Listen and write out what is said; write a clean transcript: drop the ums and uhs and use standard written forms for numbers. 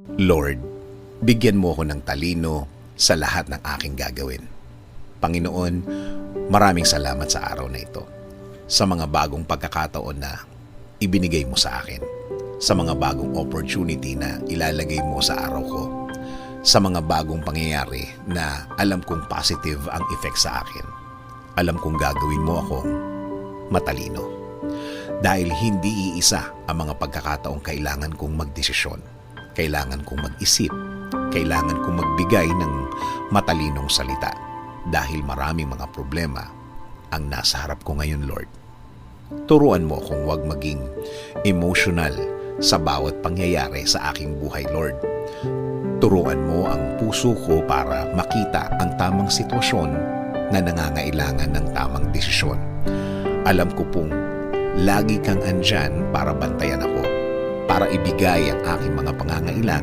Lord, bigyan mo ako ng talino sa lahat ng aking gagawin. Panginoon, maraming salamat sa araw na ito, sa mga bagong pagkakataon na ibinigay mo sa akin, sa mga bagong opportunity na ilalagay mo sa araw ko, sa mga bagong pangyayari na alam kong positive ang effect sa akin. Alam kong gagawin mo akong matalino. Dahil hindi iisa ang mga pagkakataong kailangan kong magdesisyon, kailangan kong mag-isip, kailangan kong magbigay ng matalinong salita dahil maraming mga problema ang nasa harap ko ngayon, Lord. Turuan mo akong huwag maging emotional sa bawat pangyayari sa aking buhay, Lord. Turuan mo ang puso ko para makita ang tamang sitwasyon na nangangailangan ng tamang desisyon. Alam ko pong lagi kang andyan para bantayan ako, para ibigay ang aking mga pangangailangan